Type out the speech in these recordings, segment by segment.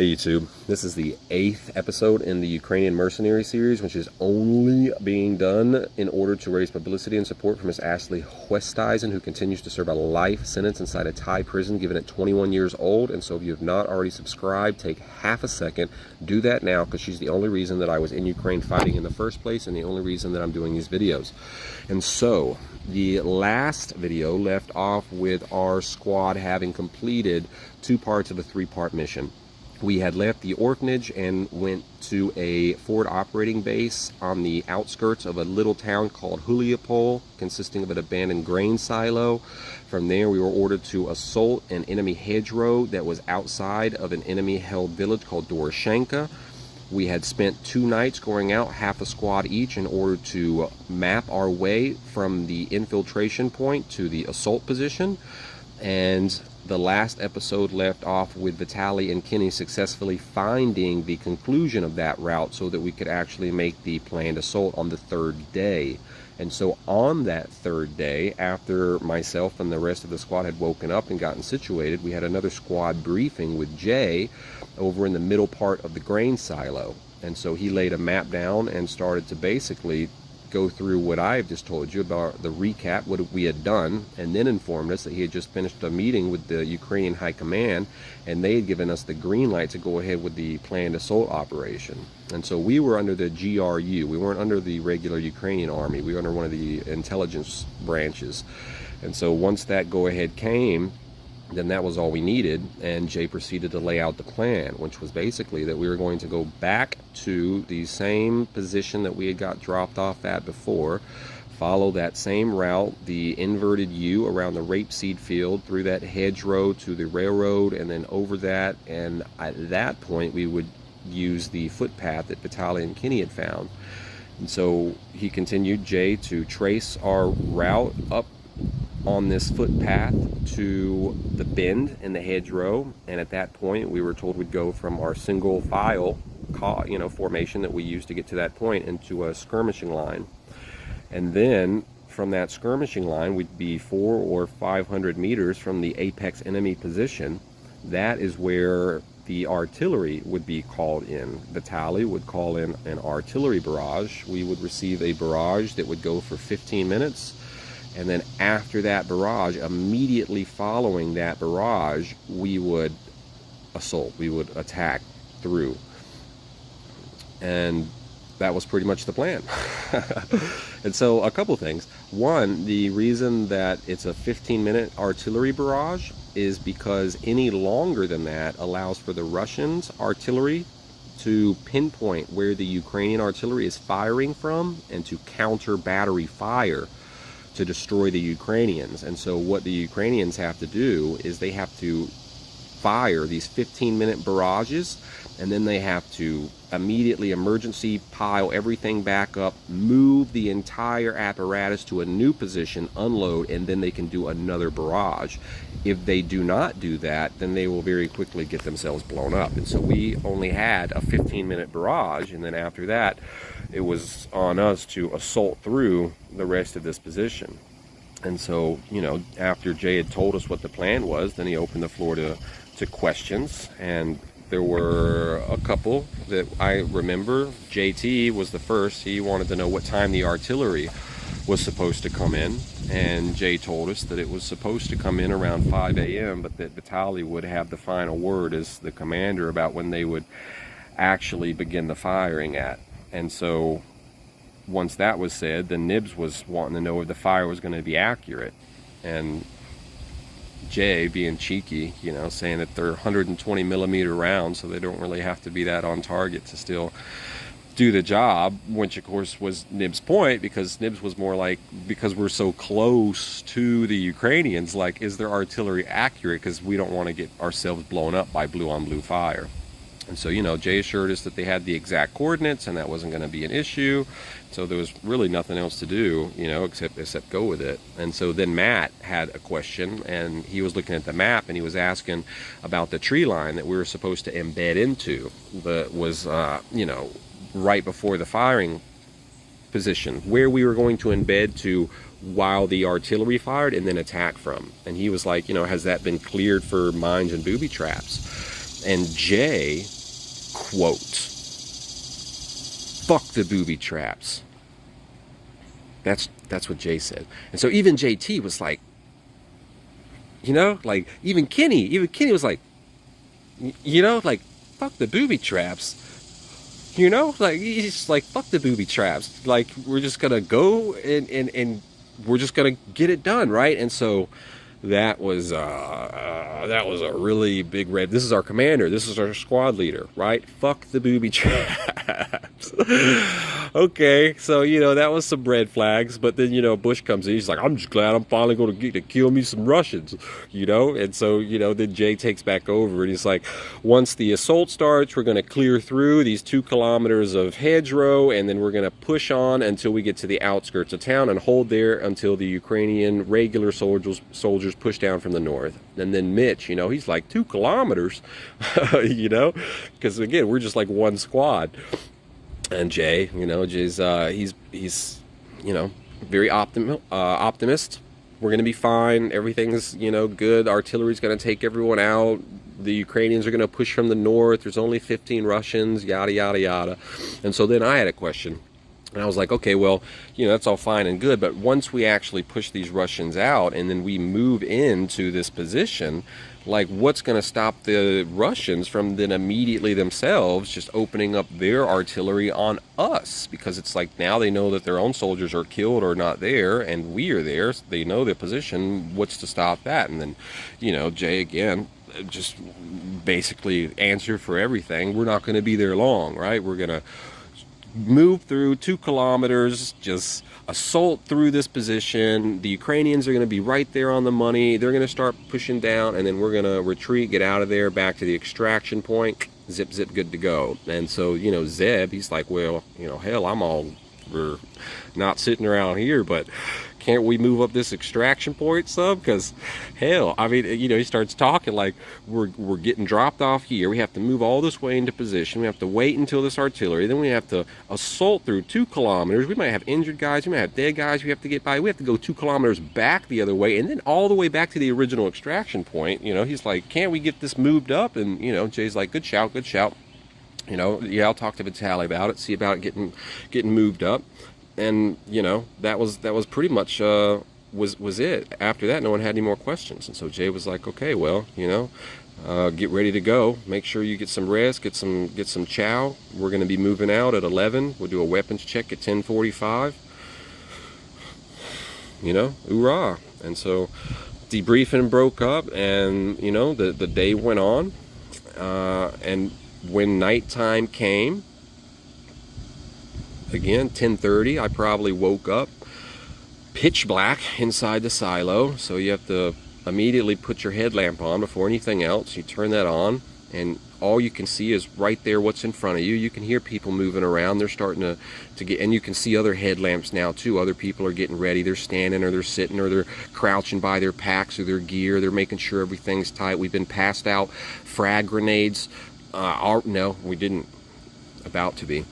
Hey YouTube, this is the 8th episode in the Ukrainian Mercenary Series, which is only being done in order to raise publicity and support for Miss Ashley Oosthuizen, who continues to serve a life sentence inside a Thai prison, given at 21 years old. And so if you have not already subscribed, take half a second, do that now, because she's the only reason that I was in Ukraine fighting in the first place, and the only reason that I'm doing these videos. And so the last video left off with our squad having completed 2 parts of a 3-part mission. We had left the orphanage and went to a forward operating base on the outskirts of a little town called Huliapol, consisting of an abandoned grain silo. From there, we were ordered to assault an enemy hedgerow that was outside of an enemy-held village called Doroshanka. We had spent 2 nights going out, half a squad each, in order to map our way from the infiltration point to the assault position. And the last episode left off with Vitaly and Kenny successfully finding the conclusion of that route so that we could actually make the planned assault on the 3rd day. And so on that 3rd day, after myself and the rest of the squad had woken up and gotten situated, we had another squad briefing with Jay over in the middle part of the grain silo. And so he laid a map down and started to basically go through what I've just told you about, the recap, what we had done, and then informed us that he had just finished a meeting with the Ukrainian High Command, and they had given us the green light to go ahead with the planned assault operation. And so we were under the GRU. We weren't under the regular Ukrainian army. We were under one of the intelligence branches. And so once that go-ahead came, then that was all we needed, and Jay proceeded to lay out the plan, which was basically that we were going to go back to the same position that we had got dropped off at before, follow that same route, the inverted U around the rapeseed field, through that hedgerow to the railroad, and then over that, and at that point we would use the footpath that Vitaly and Kenny had found. And so he continued, Jay, to trace our route up on this footpath to the bend in the hedgerow, and at that point we were told we'd go from our single file formation that we used to get to that point into a skirmishing line, and then from that skirmishing line we'd be 400 or 500 meters from the apex enemy position. That is where the artillery would be called in. Vitaly would call in an artillery barrage. We would receive a barrage that would go for 15 minutes. And then after that barrage, immediately following that barrage, we would assault, we would attack through. And that was pretty much the plan. And so a couple things. One, the reason that it's a 15-minute artillery barrage is because any longer than that allows for the Russians' artillery to pinpoint where the Ukrainian artillery is firing from and to counter battery fire to destroy the Ukrainians. And so what the Ukrainians have to do is they have to fire these 15-minute barrages, and then they have to immediately emergency pile everything back up, move the entire apparatus to a new position, unload, and then they can do another barrage. If they do not do that, then they will very quickly get themselves blown up. And so we only had a 15-minute barrage, and then after that it was on us to assault through the rest of this position. And so, after Jay had told us what the plan was, then he opened the floor to questions, and there were a couple that I remember. JT was the first. He wanted to know what time the artillery was supposed to come in, and Jay told us that it was supposed to come in around 5 a.m., but that Vitaly would have the final word as the commander about when they would actually begin the firing at. And so once that was said, then Nibs was wanting to know if the fire was going to be accurate, and Jay, being cheeky, saying that they're 120 millimeter rounds, so they don't really have to be that on target to still do the job, which of course was Nibs' point, because Nibs was more like, because we're so close to the Ukrainians, like, is their artillery accurate, because we don't want to get ourselves blown up by blue on blue fire. And so, Jay assured us that they had the exact coordinates and that wasn't going to be an issue. So there was really nothing else to do, except go with it. And so then Matt had a question, and he was looking at the map, and he was asking about the tree line that we were supposed to embed into, that was, right before the firing position, where we were going to embed to while the artillery fired and then attack from. And he was like, has that been cleared for mines and booby traps? And Jay, quote, "Fuck the booby traps." That's what Jay said. And so even JT was like, you know, like even Kenny was like, you know, like, fuck the booby traps. You know, like, he's like, fuck the booby traps. Like, we're just gonna go and we're just gonna get it done, right? And so that was a really big red. This is our commander. This is our squad leader, right? Fuck the booby traps. Okay, so, you know, that was some red flags. But then, you know, Bush comes in. He's like, I'm just glad I'm finally going to get to kill me some Russians, you know? And so, you know, then Jay takes back over. And he's like, once the assault starts, we're going to clear through these 2 kilometers of hedgerow. And then we're going to push on until we get to the outskirts of town and hold there until the Ukrainian regular soldiers push down from the north. And then Mitch, you know, he's like, 2 kilometers, you know? Because, again, we're just like one squad. And Jay, you know, Jay's he's you know, very optimist. We're gonna be fine. Everything's, you know, good. Artillery's gonna take everyone out. The Ukrainians are gonna push from the north. There's only 15 Russians. Yada yada yada. And so then I had a question, and I was like, okay, well, you know, that's all fine and good, but once we actually push these Russians out and then we move into this position, like, what's going to stop the Russians from then immediately themselves just opening up their artillery on us? Because it's like, now they know that their own soldiers are killed or not there, and we are there. So they know their position. What's to stop that? And then, you know, Jay, again, just basically answer for everything. We're not going to be there long, right? We're going to move through 2 kilometers, just assault through this position. The Ukrainians are going to be right there on the money. They're going to start pushing down, and then we're going to retreat, get out of there, back to the extraction point, zip, zip, good to go. And so, you know, Zeb, he's like, well, you know, hell, I'm all for not sitting around here, but can't we move up this extraction point some? Because hell, I mean, you know, he starts talking like we're getting dropped off here. We have to move all this way into position. We have to wait until this artillery. Then we have to assault through 2 kilometers. We might have injured guys. We might have dead guys. We have to get by. We have to go 2 kilometers back the other way, and then all the way back to the original extraction point. You know, he's like, can't we get this moved up? And, you know, Jay's like, good shout, good shout. You know, yeah, I'll talk to Vitaly about it, see about it getting moved up. And, you know, that was pretty much was it. After that, no one had any more questions. And so Jay was like, okay, well, you know, get ready to go. Make sure you get some rest, get some chow. We're going to be moving out at 11. We'll do a weapons check at 10:45. You know, hoorah. And so debriefing broke up, and, you know, the day went on. And when nighttime came, again, 10:30, I probably woke up pitch black inside the silo. So you have to immediately put your headlamp on before anything else. You turn that on, and all you can see is right there what's in front of you. You can hear people moving around. They're starting to get, and you can see other headlamps now too. Other people are getting ready. They're standing, or they're sitting, or they're crouching by their packs or their gear. They're making sure everything's tight. We've been passed out frag grenades. No, we didn't. About to be.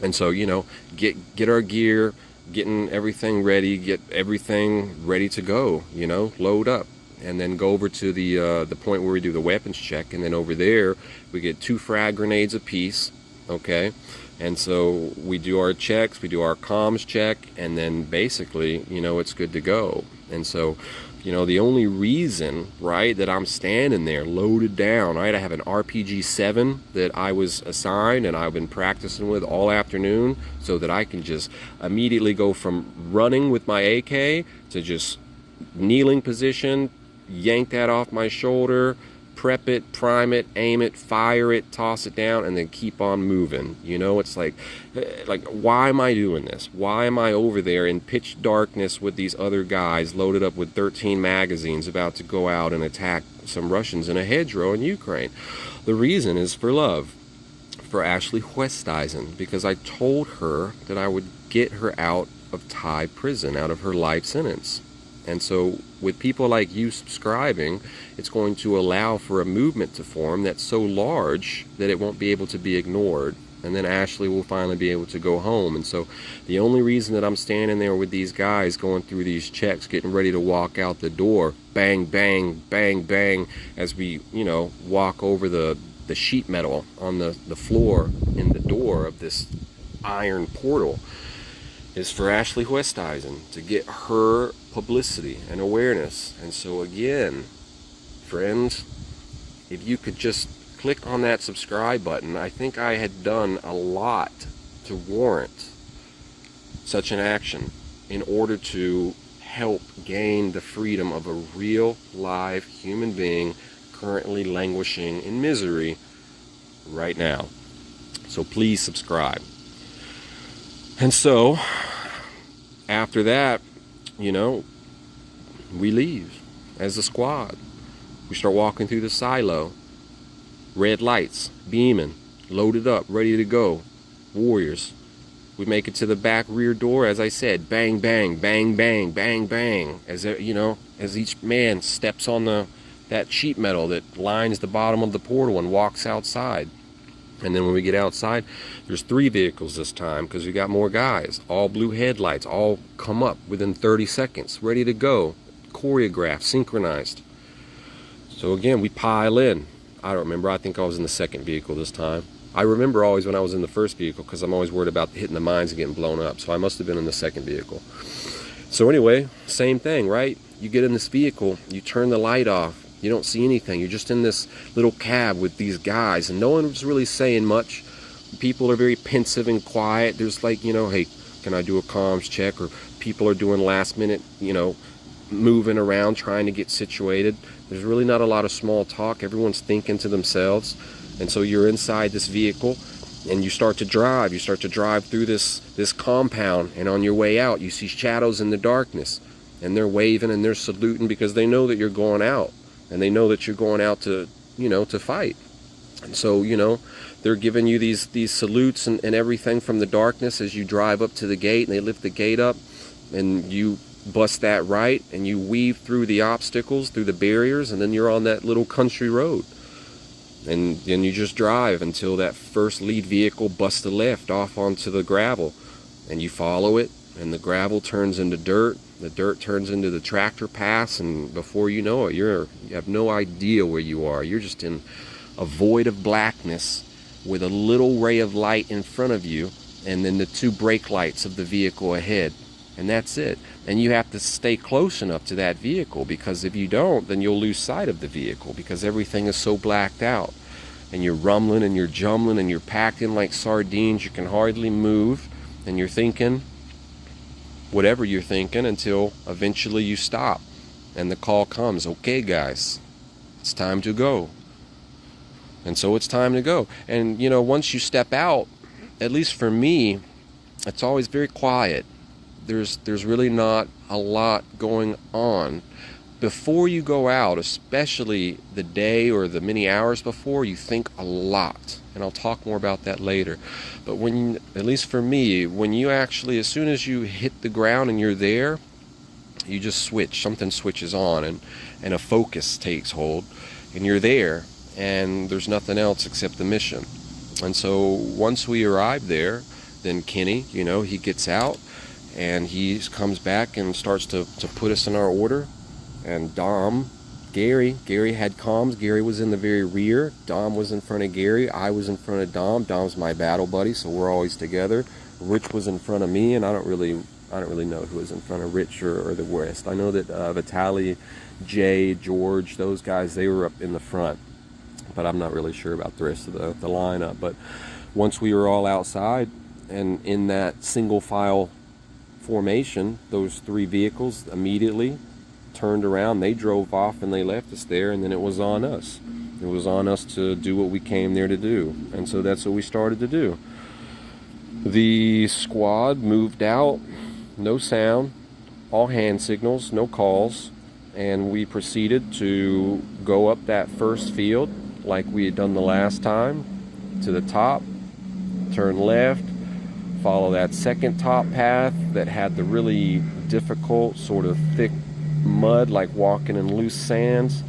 And so, you know, get our gear, getting everything ready, get everything ready to go, you know, load up, and then go over to the point where we do the weapons check. And then over there we get 2 frag grenades apiece. Okay, and so we do our checks, we do our comms check, and then basically, you know, it's good to go. And so, you know, the only reason, right, that I'm standing there loaded down, right, I have an RPG-7 that I was assigned and I've been practicing with all afternoon, so that I can just immediately go from running with my AK to just kneeling position, yank that off my shoulder, prep it, prime it, aim it, fire it, toss it down, and then keep on moving. You know, it's like, why am I doing this? Why am I over there in pitch darkness with these other guys loaded up with 13 magazines about to go out and attack some Russians in a hedgerow in Ukraine? The reason is for love for Ashley Oosthuizen, because I told her that I would get her out of Thai prison, out of her life sentence. And so with people like you subscribing, it's going to allow for a movement to form that's so large that it won't be able to be ignored. And then Ashley will finally be able to go home. And so the only reason that I'm standing there with these guys going through these checks, getting ready to walk out the door, bang, bang, bang, bang, as we, you know, walk over the the sheet metal on the floor in the door of this iron portal is for Ashley Oosthuizen, to get her publicity and awareness. And so again, friends, if you could just click on that subscribe button, I think I had done a lot to warrant such an action in order to help gain the freedom of a real live human being currently languishing in misery right now. So please subscribe. And so after that, you know, we leave as a squad. We start walking through the silo. Red lights, beaming, loaded up, ready to go. Warriors. We make it to the back rear door, as I said, bang, bang, bang, bang, bang, bang. As you know, as each man steps on that sheet metal that lines the bottom of the portal and walks outside. And then when we get outside, there's 3 vehicles this time because we got more guys. All blue headlights, all come up within 30 seconds, ready to go, choreographed, synchronized. So again, we pile in. I don't remember. I think I was in the 2nd vehicle this time. I remember always when I was in the 1st vehicle because I'm always worried about hitting the mines and getting blown up. So I must have been in the 2nd vehicle. So anyway, same thing, right? You get in this vehicle, you turn the light off, you don't see anything. You're just in this little cab with these guys and no one's really saying much. People are very pensive and quiet. There's like, you know, hey, can I do a comms check? Or people are doing last minute, you know, moving around trying to get situated. There's really not a lot of small talk. Everyone's thinking to themselves. And so you're inside this vehicle and you start to drive. You start to drive through this compound, and on your way out you see shadows in the darkness, and they're waving and they're saluting because they know that you're going out, and they know that you're going out to, you know, to fight. And so, you know, they're giving you these salutes and everything from the darkness as you drive up to the gate, and they lift the gate up and you bust that right and you weave through the obstacles, through the barriers, and then you're on that little country road. And then you just drive until that first lead vehicle busts a left off onto the gravel, and you follow it, and the gravel turns into dirt, the dirt turns into the tractor pass, and before you know it, you have no idea where you are. You're just in a void of blackness with a little ray of light in front of you, and then the 2 brake lights of the vehicle ahead, and that's it. And you have to stay close enough to that vehicle, because if you don't, then you'll lose sight of the vehicle because everything is so blacked out. And you're rumbling and you're jumbling and you're packed in like sardines. You can hardly move, and you're thinking whatever you're thinking until eventually you stop and the call comes. Okay, guys, it's time to go. And so it's time to go. And you know, once you step out, at least for me, it's always very quiet. There's really not a lot going on. Before you go out, especially the day or the many hours before, you think a lot. And I'll talk more about that later. But when, at least for me, when you actually, as soon as you hit the ground and you're there, you just switch. Something switches on, and a focus takes hold, and you're there, and there's nothing else except the mission. And so once we arrive there, then Kenny, you know, he gets out, and he comes back and starts to put us in our order. And Gary had comms. Gary was in the very rear. Dom was in front of Gary. I was in front of Dom. Dom's my battle buddy, so we're always together. Rich was in front of me, and I don't really know who was in front of Rich or the West. I know that Vitaly, Jay, George, those guys, they were up in the front, but I'm not really sure about the rest of the lineup. But once we were all outside and in that single file formation, those 3 vehicles immediately turned around, they drove off and they left us there, and then it was on us. It was on us to do what we came there to do. And so that's what we started to do. The squad moved out, no sound, all hand signals, no calls, and we proceeded to go up that first field like we had done the last time, to the top, turn left, follow that second top path that had the really difficult sort of thick mud, like walking in loose sands,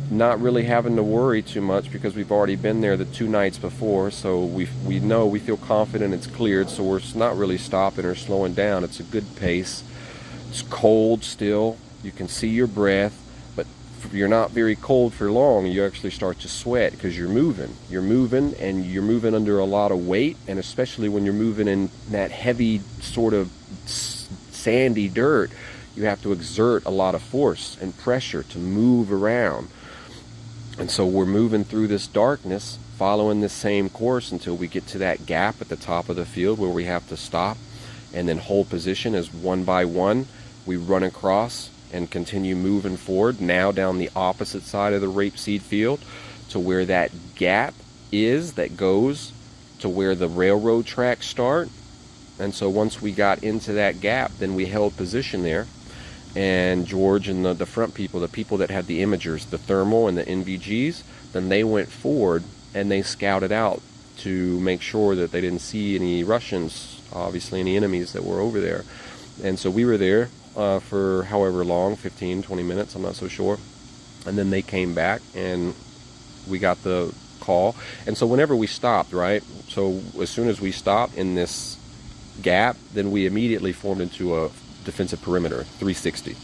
not really having to worry too much because we've already been there the 2 nights before, so we feel confident it's cleared, so we're not really stopping or slowing down. It's a good pace. It's cold still, you can see your breath, but you're not very cold for long, you actually start to sweat because you're moving. And you're moving under a lot of weight, and especially when you're moving in that heavy sort of sandy dirt, you have to exert a lot of force and pressure to move around. And so we're moving through this darkness, following the same course until we get to that gap at the top of the field where we have to stop and then hold position as one by one we run across and continue moving forward, now down the opposite side of the rapeseed field to where that gap is that goes to where the railroad tracks start. And so once we got into that gap, then we held position there, and George and the front people, the people that had the imagers, the thermal and the NVGs, then they went forward and they scouted out to make sure that they didn't see any Russians, obviously any enemies that were over there. And so we were there for however long, 15, 20 minutes, I'm not so sure. And then they came back and we got the call. And so whenever we stopped, right, so as soon as we stopped in this gap, then we immediately formed into a defensive perimeter, 360.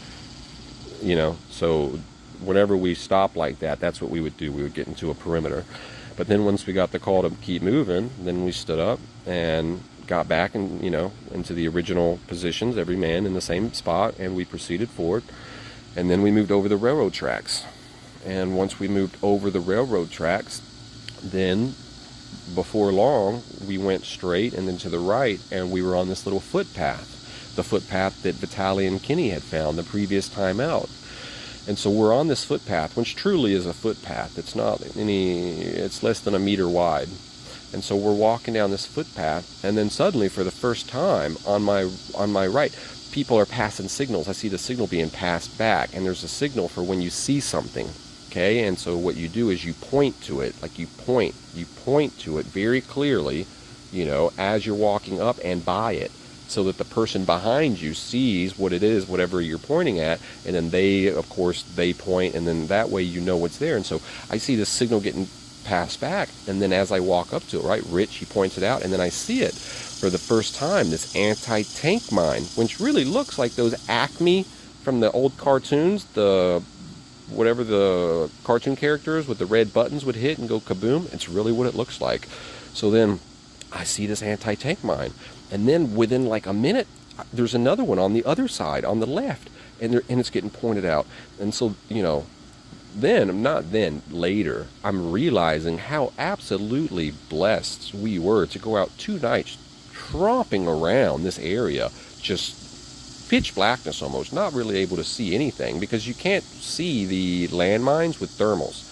You know, so whenever we stopped like that, that's what we would do. We would get into a perimeter. But then once we got the call to keep moving, then we stood up and got back and, you know, into the original positions, every man in the same spot, and we proceeded forward. And then we moved over the railroad tracks. And once we moved over the railroad tracks, then before long we went straight and then to the right, and we were on this little footpath, the footpath that Battalion Kinney had found the previous time out. And so we're on this footpath, which truly is a footpath. It's not it's less than a meter wide. And so we're walking down this footpath, and then suddenly, for the first time, on my right, people are passing signals. I see the signal being passed back, and there's a signal for when you see something, okay? And so what you do is you point to it, like you point to it very clearly, you know, as you're walking up and by it, so that the person behind you sees what it is, whatever you're pointing at, and then they, of course, they point, and then that way you know what's there. And so I see the signal getting passed back, and then as I walk up to it, right, Rich, he points it out, and then I see it for the first time, this anti-tank mine, which really looks like those Acme from the old cartoons, the whatever the cartoon characters with the red buttons would hit and go kaboom. It's really what it looks like. So then I see this anti-tank mine, and then within like a minute there's another one on the other side on the left, and it's getting pointed out. And so, you know, later, I'm realizing how absolutely blessed we were to go out 2 nights tromping around this area, just pitch blackness almost, not really able to see anything, because you can't see the landmines with thermals,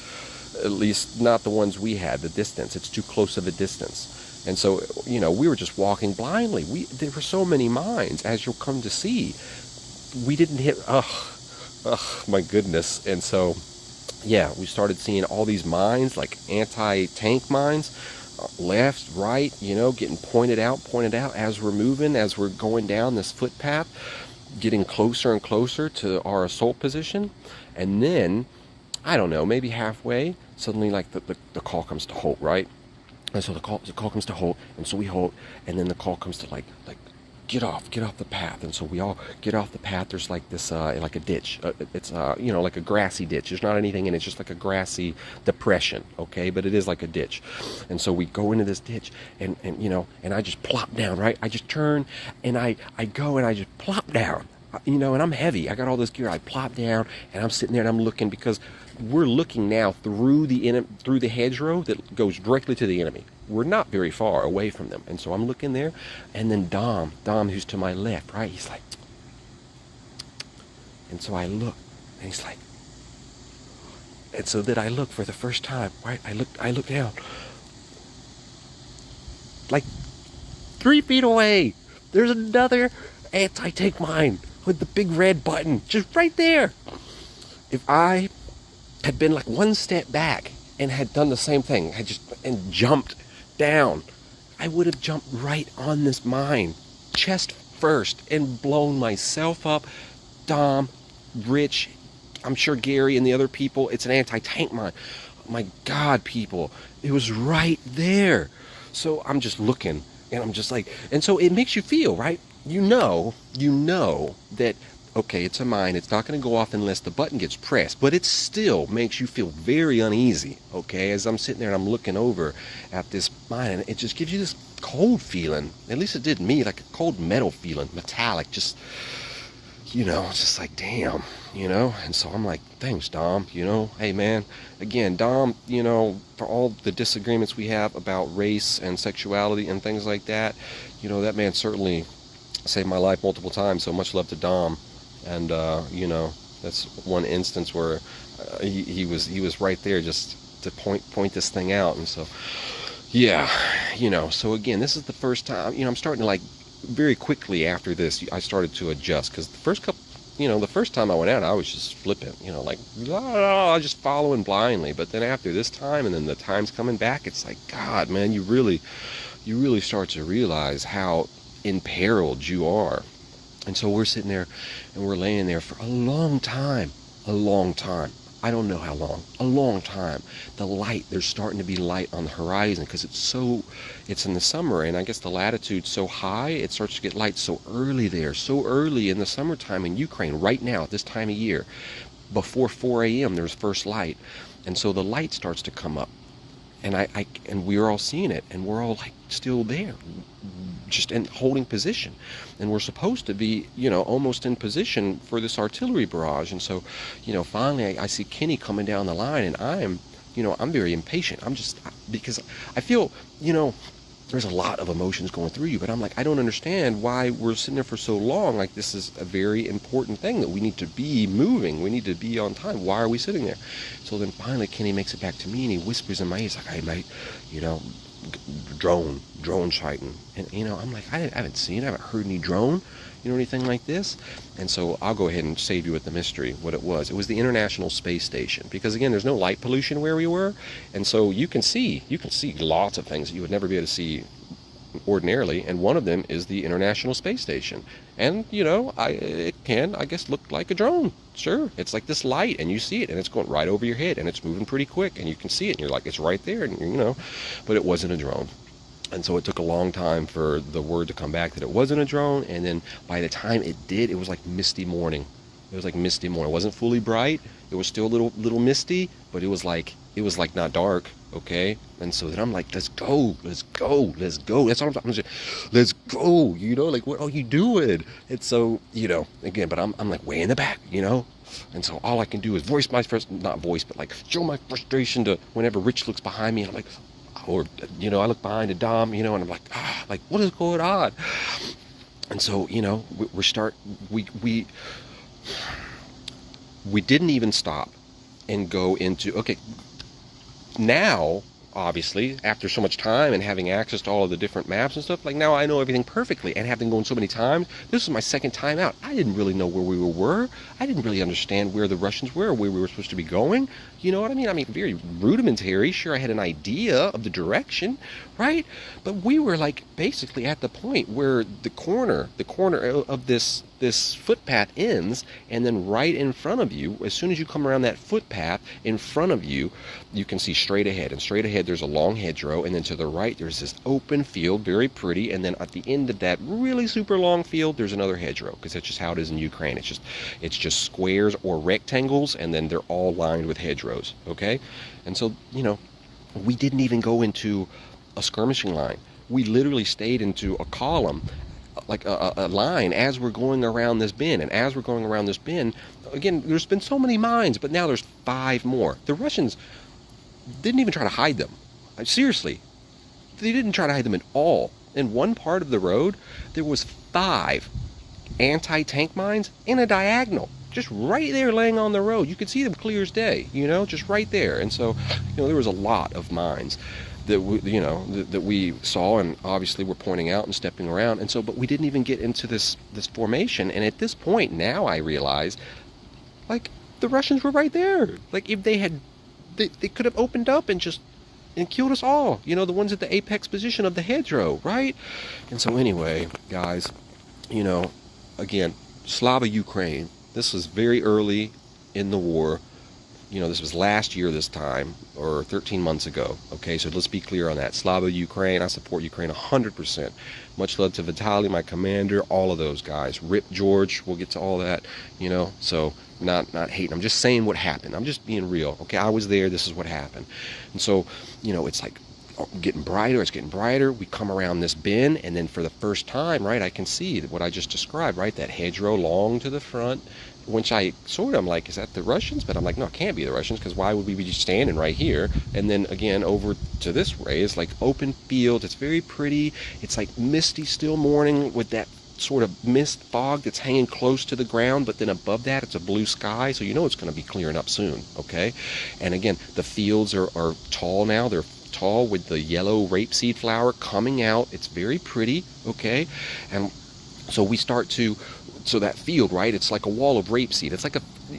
at least not the ones we had, the distance, it's too close of a distance. And so, you know, we were just walking blindly. There were so many mines, as you'll come to see. We didn't hit, my goodness. And so, yeah, we started seeing all these mines, like anti-tank mines, left, right, you know, getting pointed out as we're moving, as we're going down this footpath, getting closer and closer to our assault position. And then, I don't know, maybe halfway, suddenly like the call comes to halt, right? And so the call comes to halt, and so we halt, and then the call comes to like get off the path. And so we all get off the path. There's like this like a ditch, it's you know, like a grassy ditch. There's not anything in it, it's just like a grassy depression, okay, but it is like a ditch. And so we go into this ditch, and you know, and I just plop down, right? I just turn and I go and I just plop down, you know, and I'm heavy, I got all this gear. I plop down and I'm sitting there and I'm looking, because we're looking now through the hedgerow that goes directly to the enemy. We're not very far away from them. And so I'm looking there, and then Dom, who's to my left, right, he's like, and so I look, and he's like, and so then I look for the first time, right, I look down, like 3 feet away, there's another anti-tank mine with the big red button, just right there. If I had been like 1 step back and had done the same thing, and jumped down, I would have jumped right on this mine, chest first, and blown myself up. Dom, Rich, I'm sure Gary and the other people, it's an anti-tank mine. My God, people, it was right there. So I'm just looking, and I'm just like, and so it makes you feel, right? You know that okay, it's a mine. It's not going to go off unless the button gets pressed, but it still makes you feel very uneasy, okay? As I'm sitting there and I'm looking over at this mine, and it just gives you this cold feeling. At least it did me, like a cold metal feeling, metallic, just, you know, it's just like, damn, you know? And so I'm like, thanks, Dom, you know? Hey, man, again, Dom, you know, for all the disagreements we have about race and sexuality and things like that, you know, that man certainly saved my life multiple times, so much love to Dom. And you know, that's one instance where he was right there just to point this thing out. And so, yeah, you know, so again, this is the first time, you know, I'm starting to, like, very quickly after this, I started to adjust, because the first couple, you know, the first time I went out, I was just flippant, you know, like, just following blindly. But then after this time, and then the times coming back, it's like, God, man, you really start to realize how imperiled you are. And so we're sitting there and we're laying there for a long time. I don't know how long, a long time. The light, there's starting to be light on the horizon, because it's in the summer, and I guess the latitude's so high, it starts to get light so early there, so early in the summertime in Ukraine, right now at this time of year. Before 4 a.m. there's first light. And so the light starts to come up. And we're all seeing it, and we're all, like, still there, just in holding position. And we're supposed to be, you know, almost in position for this artillery barrage. And so, you know, finally I see Kenny coming down the line, and I'm very impatient. Because I feel, you know, there's a lot of emotions going through you, but I'm like, I don't understand why we're sitting there for so long. Like, this is a very important thing that we need to be moving. We need to be on time. Why are we sitting there? So then finally Kenny makes it back to me, and he whispers in my ear, he's like, hey, mate, you know, drone sighting. And, you know, I'm like, I haven't seen, I haven't heard any drone, you know, anything like this. And so I'll go ahead and save you with the mystery, what it was. It was the International Space Station, because again, there's no light pollution where we were. And so you can see lots of things that you would never be able to see ordinarily, and one of them is the International Space Station. And, you know, it can, I guess, look like a drone. Sure, it's like this light, and you see it, and it's going right over your head, and it's moving pretty quick, and you can see it, and you're like, it's right there, and, you know, but it wasn't a drone. And so it took a long time for the word to come back that it wasn't a drone. And then by the time it did, it was like misty morning. It was like misty morning. It wasn't fully bright. It was still a little misty, but it was like not dark. Okay. And so then I'm like, let's go. That's all I'm saying. Let's go. You know, like, what are you doing? And so, you know, again, but I'm like way in the back, you know. And so all I can do is show my frustration to whenever Rich looks behind me, and I'm like, or, you know, I look behind to Dom, you know, and I'm like, what is going on? And so, you know, we didn't even stop and go into, okay, now, obviously, after so much time and having access to all of the different maps and stuff, like, now I know everything perfectly, and having gone so many times, this was my second time out. I didn't really know where we were. I didn't really understand where the Russians were, or where we were supposed to be going. You know what I mean? I mean, very rudimentary. Sure, I had an idea of the direction, right? But we were, like, basically at the point where the corner of this footpath ends, and then right in front of you, as soon as you come around that footpath, in front of you, you can see straight ahead. And straight ahead, there's a long hedgerow, and then to the right, there's this open field, very pretty, and then at the end of that really super long field, there's another hedgerow, because that's just how it is in Ukraine. It's just squares or rectangles, and then they're all lined with hedgerows, okay? And so, you know, we didn't even go into a skirmishing line. We literally stayed into a column, like a line, as we're going around this bend. And as we're going around this bend, again, there's been so many mines, but now there's 5 more. The Russians didn't even try to hide them. Seriously, they didn't try to hide them at all. In one part of the road, there was 5 anti-tank mines in a diagonal, just right there laying on the road. You could see them clear as day, you know, just right there. And so, you know, there was a lot of mines that we saw, and obviously we're pointing out and stepping around. And so, but we didn't even get into this formation. And at this point now, I realize, like, the Russians were right there. Like, if they had, they could have opened up and killed us all, you know, the ones at the apex position of the hedgerow, right? And so anyway, guys, you know, again, Slava Ukraine, this was very early in the war. this was last year this time, or 13 months ago. Okay, so let's be clear on that. Slava Ukraine, I support Ukraine 100%. Much love to Vitaly, my commander, all of those guys. Rip George, we'll get to all that, so not hating. I'm just saying what happened. I'm just being real. Okay, I was there, this is what happened. And so, it's like getting brighter, it's getting brighter. We come around this bend, and then for the first time, right, I can see what I just described, right, that hedgerow long to the front, which I'm like, is that the Russians? But I'm like, no, it can't be the Russians, because why would we be just standing right here? And then again, over to this way, it's like open field. It's very pretty. It's like misty still morning with that sort of mist fog that's hanging close to the ground, but then above that it's a blue sky, so it's going to be clearing up soon. Okay, and again, the fields are tall now. They're tall with the yellow rapeseed flower coming out. It's very pretty. Okay, and so we start to, so that field, right, it's like a wall of rapeseed. It's like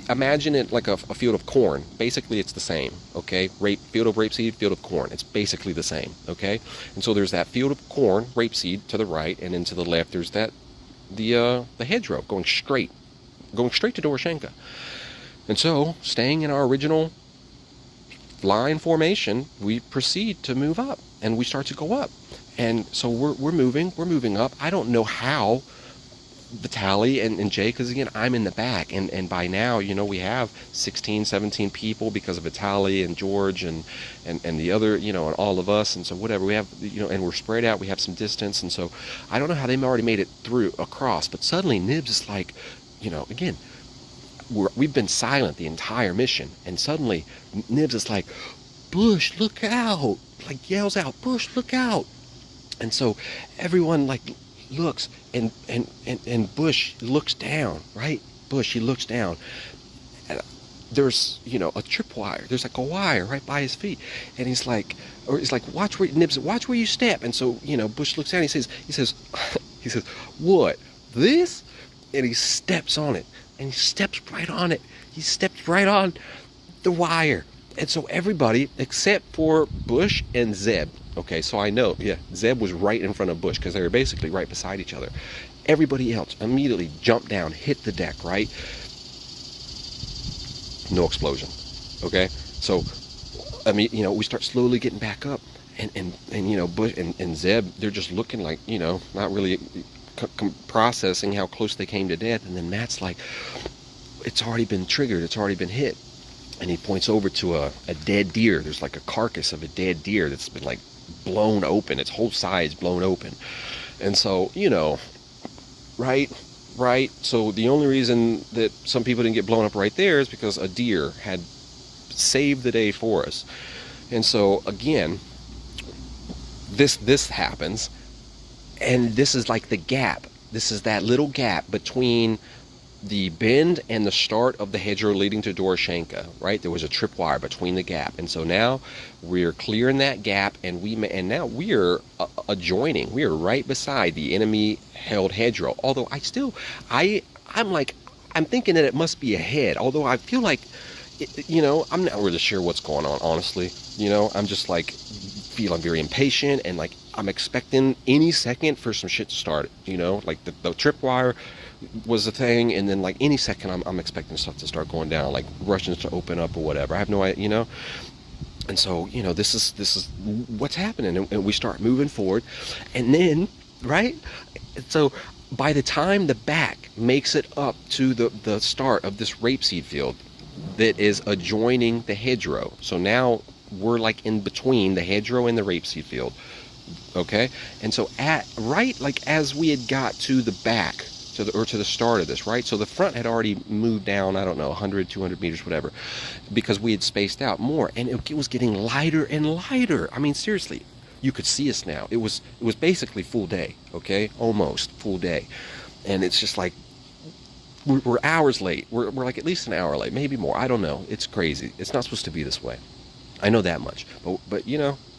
imagine it like a field of corn. Basically it's the same. Okay, field of rapeseed, field of corn, it's basically the same. Okay, and so there's that field of corn, rapeseed to the right, and then to the left there's the hedgerow going straight to Doroshanka. And so, staying in our original line formation, we proceed to move up, and we start to go up. And so we're moving up. I don't know how Vitaly and Jay, because again, I'm in the back, and by now, we have 16, 17 people because of Vitaly and George and the other, and all of us, and so whatever, we have, and we're spread out, we have some distance, and so I don't know how they already made it through across, but suddenly Nibs is like, again, we've been silent the entire mission, and suddenly Nibs is like, Bush, look out, like yells out, Bush, look out. And so everyone like looks, and Bush looks down, right? Bush, he looks down. And there's, a tripwire. There's like a wire right by his feet. And he's like, watch where, Nibs, watch where you step. And so, Bush looks down, he says, what, this? And he steps on it. And he steps right on it. He steps right on the wire. And so everybody, except for Bush and Zeb, okay, so I know, yeah, Zeb was right in front of Bush because they were basically right beside each other. Everybody else immediately jumped down, hit the deck, right? No explosion, okay? So, we start slowly getting back up, and Bush and Zeb, they're just looking like, not really processing how close they came to death. And then Matt's like, it's already been triggered, it's already been hit. And he points over to a dead deer. There's like a carcass of a dead deer that's been like blown open, its whole side's blown open. And so, right, so the only reason that some people didn't get blown up right there is because a deer had saved the day for us. And so again, this happens, and this is like the gap. This is that little gap between the bend and the start of the hedgerow leading to Doroshanka, right? There was a tripwire between the gap, and so now we're clearing that gap, and now we're adjoining. We are right beside the enemy-held hedgerow. Although I'm thinking that it must be ahead. Although I feel like, I'm not really sure what's going on. Honestly, I'm just like feeling very impatient, and like I'm expecting any second for some shit to start. Like the tripwire was the thing, and then like any second I'm expecting stuff to start going down, like Russians to open up or whatever. I have no idea, and so this is what's happening, and we start moving forward, and then right, so by the time the back makes it up to the start of this rapeseed field that is adjoining the hedgerow, so now we're like in between the hedgerow and the rapeseed field, okay? And so as we had got to the back, to the start of this, right? So the front had already moved down, I don't know, 100, 200 meters, whatever, because we had spaced out more, and it was getting lighter and lighter. I mean, seriously, you could see us now. It was basically full day, okay? Almost full day. And it's just like, we're hours late. We're like at least an hour late, maybe more. I don't know. It's crazy. It's not supposed to be this way. I know that much. But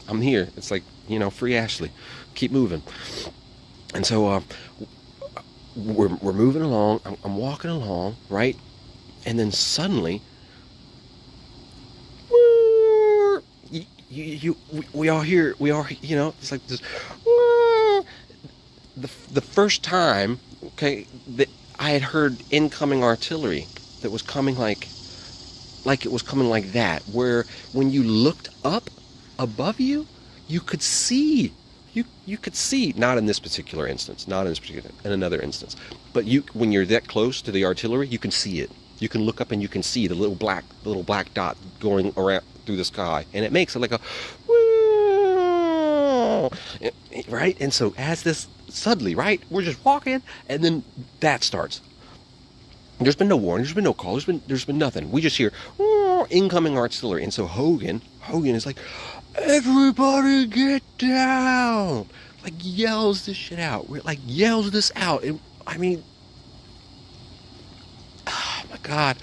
I'm here. It's like, free Ashley. Keep moving. And so we're moving along. I'm walking along, right? And then suddenly, we all hear, it's like this. The first time, okay, that I had heard incoming artillery that was coming like like it was coming like that, where when you looked up above you, you could see. You could see, not in this particular instance, not in this particular, in another instance, but when you're that close to the artillery, you can see it. You can look up and you can see the little black dot going around through the sky, and it makes it like a right. And so as this suddenly, right, we're just walking, and then that starts. There's been no warning, there's been no call, there's been nothing. We just hear incoming artillery, and so Hogan is like, everybody get down, like yells this shit out. We're like yells this out. And I mean, oh my God.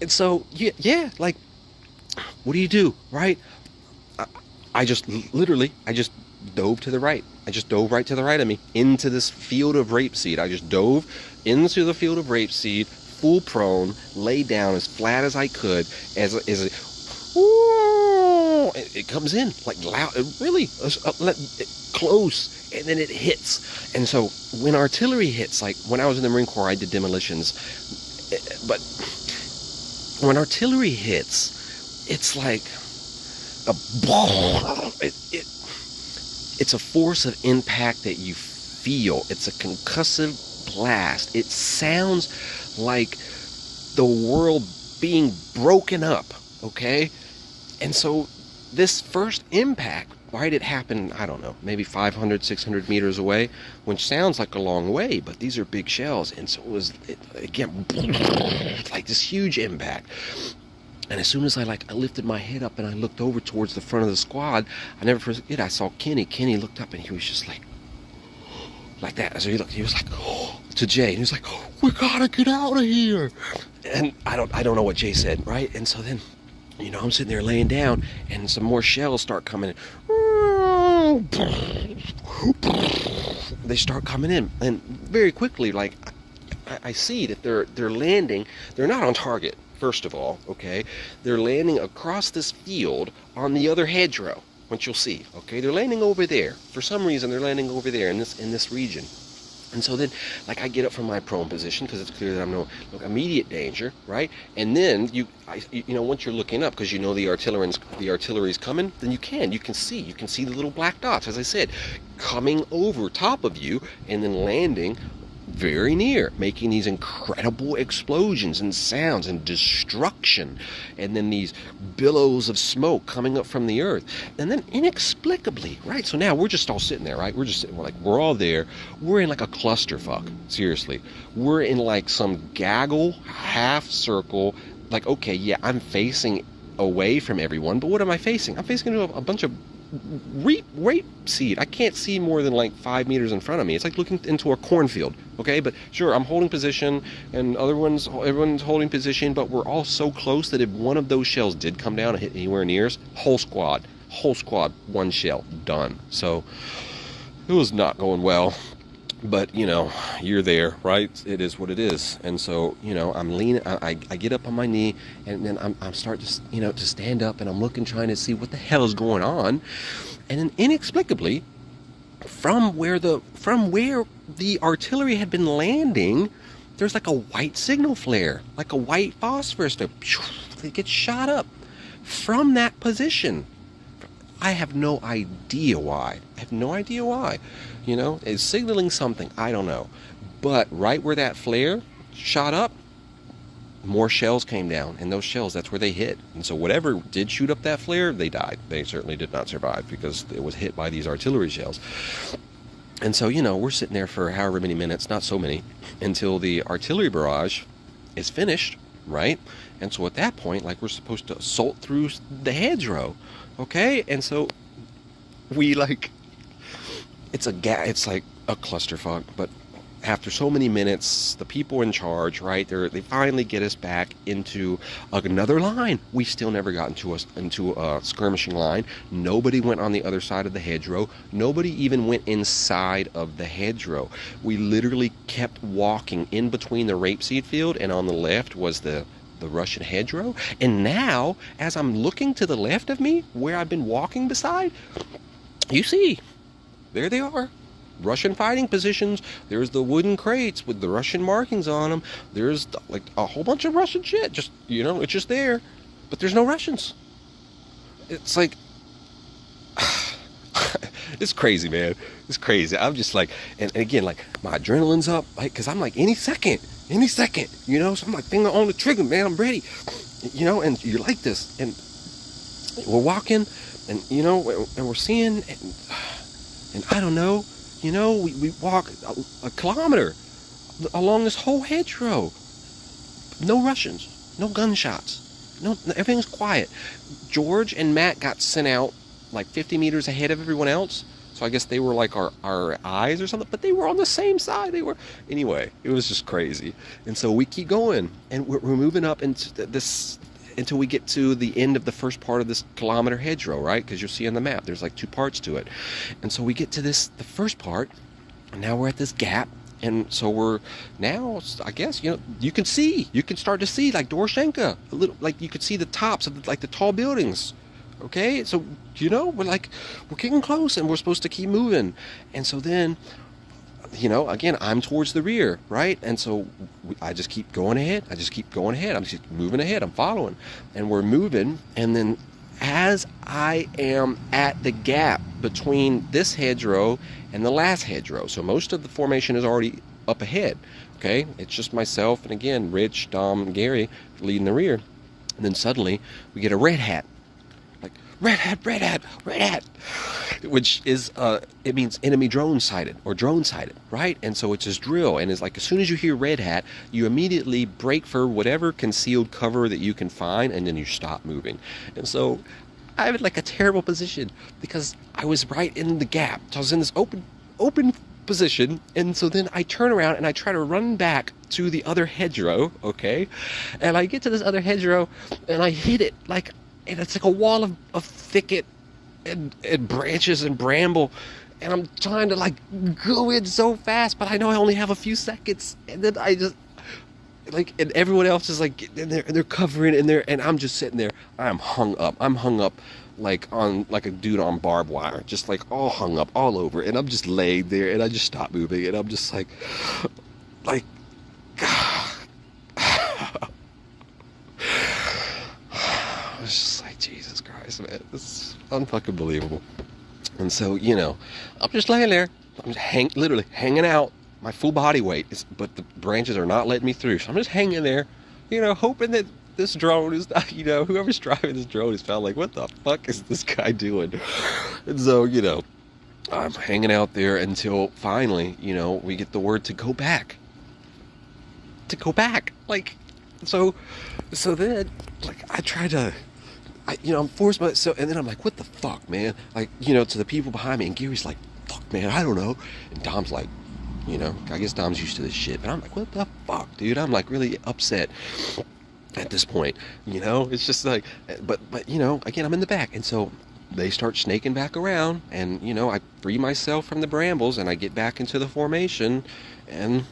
And so yeah, like, what do you do, right? I just dove to the right. I just dove right to the right of me into this field of rapeseed. I just dove into the field of rapeseed, full prone, lay down as flat as I could, it comes in like loud, really close, and then it hits. And so when artillery hits, like when I was in the Marine Corps, I did demolitions, but when artillery hits, it's like a it's a force of impact that you feel. It's a concussive blast. It sounds like the world being broken up, okay? And so this first impact, right, it happened, I don't know, maybe 500, 600 meters away, which sounds like a long way, but these are big shells. And so again, like this huge impact. And as soon as I lifted my head up and I looked over towards the front of the squad, I never forget, I saw Kenny. Kenny looked up and he was just like that. So he was like, oh, to Jay, and he was like, oh, we gotta get out of here. And I don't know what Jay said, right? And so then, you know, I'm sitting there laying down, and some more shells start coming in. They start coming in, and very quickly, like, I see that they're landing. They're not on target. First of all, okay, they're landing across this field on the other hedgerow, which you'll see, okay, they're landing over there. For some reason, they're landing over there in this region. And so then, like, I get up from my prone position because it's clear that I'm no immediate danger, right? And then you know, once you're looking up, because you know the artillery's coming, then you can see the little black dots, as I said, coming over top of you and then landing very near, making these incredible explosions and sounds and destruction, and then these billows of smoke coming up from the earth. And then inexplicably, right, so now we're just all sitting there, right, we're all there, we're in like a clusterfuck, seriously, we're in like some gaggle half circle, like, okay, yeah, I'm facing away from everyone, but what am I facing? I'm facing into a bunch of rape seed. I can't see more than like 5 meters in front of me. It's like looking into a cornfield, okay? But sure, I'm holding position, and everyone's holding position, but we're all so close that if one of those shells did come down and hit anywhere near us, whole squad, one shell, done. So it was not going well. But, you know, you're there, right? It is what it is. And so, you know, I'm leaning, I get up on my knee, and then I'm starting to, you know, to stand up, and I'm looking, trying to see what the hell is going on. And then inexplicably, from where the artillery had been landing, there's like a white signal flare, like a white phosphorus that gets shot up from that position. I have no idea why. You know, it's signaling something. I don't know. But right where that flare shot up, more shells came down. And those shells, that's where they hit. And so whatever did shoot up that flare, they died. They certainly did not survive because it was hit by these artillery shells. And so, you know, we're sitting there for however many minutes, not so many, until the artillery barrage is finished, right? And so at that point, like, we're supposed to assault through the hedgerow. Okay, and so we it's like a clusterfuck. But after so many minutes, the people in charge, right, they finally get us back into another line. We still never got into a skirmishing line. Nobody went on the other side of the hedgerow. Nobody even went inside of the hedgerow. We literally kept walking in between the rapeseed field, and on the left was the Russian hedgerow. And now, as I'm looking to the left of me, where I've been walking beside, you see, there they are. Russian fighting positions. There's the wooden crates with the Russian markings on them. There's like a whole bunch of Russian shit. Just, you know, it's just there. but there's no Russians. It's like, it's crazy, man. It's crazy. I'm just like, and again, like my adrenaline's up, like, cause I'm like any second, you know. So I'm like finger on the trigger, man. I'm ready, you know. And you're like this, and we're walking, and you know, and we're seeing, and I don't know, you know, we walk a kilometer along this whole hedgerow. No Russians, no gunshots, no, everything's quiet. George and Matt got sent out like 50 meters ahead of everyone else, so I guess they were like our eyes or something, but they were on the same side. They were, anyway, it was just crazy. And so we keep going, and we're moving up into this until we get to the end of the first part of this kilometer hedgerow, right? Because you'll see on the map there's like 2 parts to it. And so we get to the first part, and now we're at this gap. And so we're now, I guess, you know, you can start to see like Doroshanka, a little, like you could see the tops of the tall buildings. Okay, so you know, we're getting close, and we're supposed to keep moving. And so then, you know, again, I'm towards the rear, right? And so I just keep going ahead. I'm just moving ahead. I'm following, and we're moving. And then as I am at the gap between this hedgerow and the last hedgerow, so most of the formation is already up ahead. Okay, it's just myself and again Rich, Dom, and Gary leading the rear. And then suddenly we get a red hat. Red hat, which is, it means enemy drone sighted, or drone sighted, right? And so it's this drill, and it's like as soon as you hear red hat, you immediately break for whatever concealed cover that you can find, and then you stop moving. And so I have like a terrible position because I was right in the gap. So I was in this open position, and so then I turn around and I try to run back to the other hedgerow, okay? And I get to this other hedgerow, and I hit it like, and it's like a wall of thicket and branches and bramble, and I'm trying to like go in so fast, but I know I only have a few seconds, and then I just like, and everyone else is like in there, and they're covering in there, and I'm just sitting there. I'm hung up like on like a dude on barbed wire, just like all hung up all over, and I'm just laid there, and I just stop moving, and I'm just like it's just like, Jesus Christ, man, this is unfucking believable. And so, you know, I'm just laying there, I'm just literally hanging out, my full body weight, but the branches are not letting me through, so I'm just hanging there, you know, hoping that this drone is not, you know, whoever's driving this drone is found like, what the fuck is this guy doing? And so, you know, I'm hanging out there until finally, you know, we get the word to go back. Like, so then, like, I try to, you know, I'm forced myself, and then I'm like, what the fuck, man? Like, you know, to the people behind me, and Gary's like, fuck, man, I don't know. And Dom's like, you know, I guess Dom's used to this shit, but I'm like, what the fuck, dude? I'm like really upset at this point, you know? It's just like, but you know, again, I'm in the back, and so they start snaking back around, and, you know, I free myself from the brambles, and I get back into the formation, and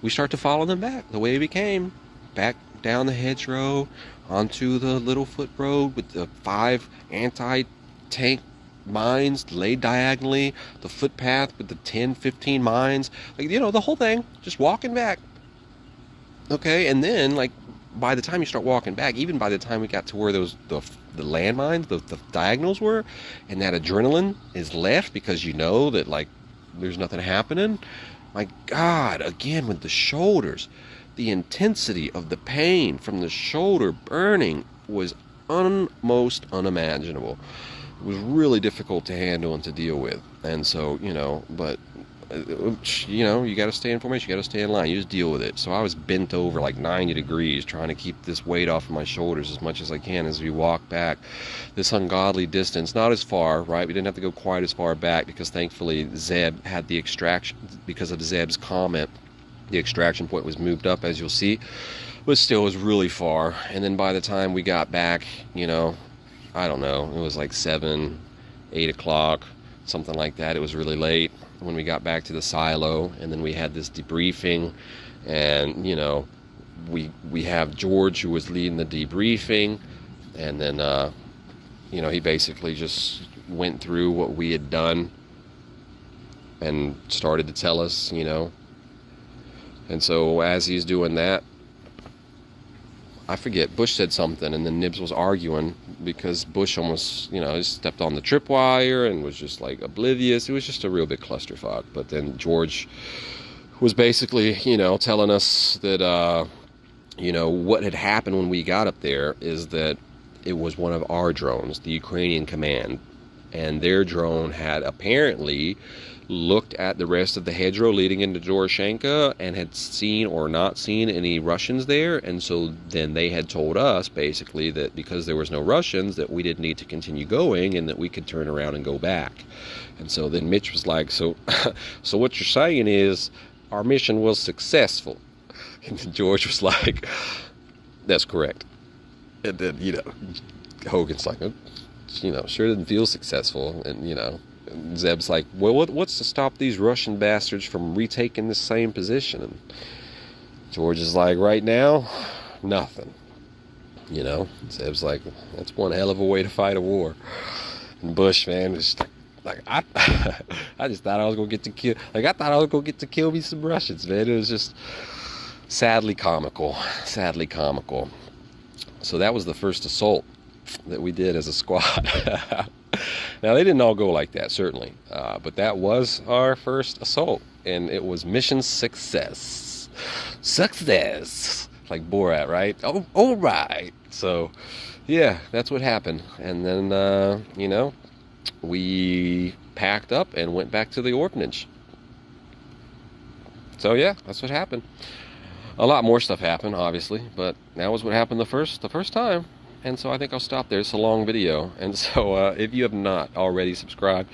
we start to follow them back the way we came, back down the hedgerow, onto the Littlefoot Road with the 5 anti-tank mines laid diagonally, the footpath with the 10-15 mines, like, you know, the whole thing, just walking back. Okay, and then, like, by the time you start walking back, even by the time we got to where those the landmines, the diagonals were, and that adrenaline is left because you know that, like, there's nothing happening. My God, again with the shoulders, the intensity of the pain from the shoulder burning was almost unimaginable. It was really difficult to handle and to deal with. And so, you know, but, you know, you got to stay in formation, you got to stay in line, you just deal with it. So I was bent over like 90 degrees trying to keep this weight off of my shoulders as much as I can as we walk back this ungodly distance. Not as far, right? We didn't have to go quite as far back because thankfully Zeb had the extraction, because of Zeb's comment, the extraction point was moved up, as you'll see, but still was really far. And then by the time we got back, you know, I don't know, it was like 7, 8 o'clock, something like that. It was really late when we got back to the silo, and then we had this debriefing, and, you know, we have George who was leading the debriefing, and then, you know, he basically just went through what we had done and started to tell us, you know. And so as he's doing that, I forget, Bush said something, and then Nibs was arguing because Bush almost, stepped on the tripwire and was just like oblivious. It was just a real big clusterfuck. But then George was basically, telling us that, what had happened when we got up there is that it was one of our drones, the Ukrainian command, and their drone had apparently looked at the rest of the hedgerow leading into Doroshanka and had seen or not seen any Russians there, and so then they had told us basically that because there was no Russians that we didn't need to continue going and that we could turn around and go back. And so then Mitch was like, so what you're saying is our mission was successful? And then George was like, that's correct. And then Hogan's like, sure didn't feel successful. And Zeb's like, well, what's to stop these Russian bastards from retaking the same position? And George is like, right now, nothing. Zeb's like, that's one hell of a way to fight a war. And Bush, man, was like, I just thought I was gonna get to kill. Like, I thought I was gonna get to kill me some Russians, man. It was just sadly comical. Sadly comical. So that was the first assault that we did as a squad. Now, they didn't all go like that, certainly. But that was our first assault. And it was mission success. Success! Like Borat, right? Oh, all right. So, yeah, that's what happened. And then, we packed up and went back to the orphanage. So, yeah, that's what happened. A lot more stuff happened, obviously. But that was what happened the first time. And so I think I'll stop there. It's a long video. And so if you have not already subscribed,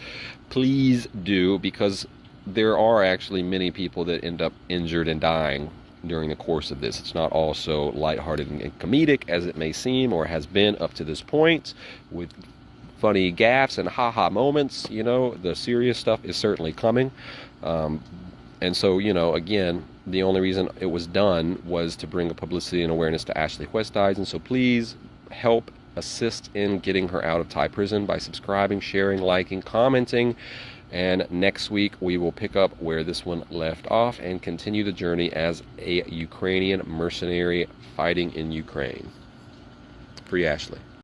please do, because there are actually many people that end up injured and dying during the course of this. It's not all so lighthearted and comedic as it may seem or has been up to this point, with funny gaffes and ha-ha moments. The serious stuff is certainly coming. And so, again, the only reason it was done was to bring a publicity and awareness to Ashley Oosthuizen. So please help assist in getting her out of Thai prison by subscribing, sharing, liking, commenting. And next week we will pick up where this one left off and continue the journey as a Ukrainian mercenary fighting in Ukraine. Free Ashley.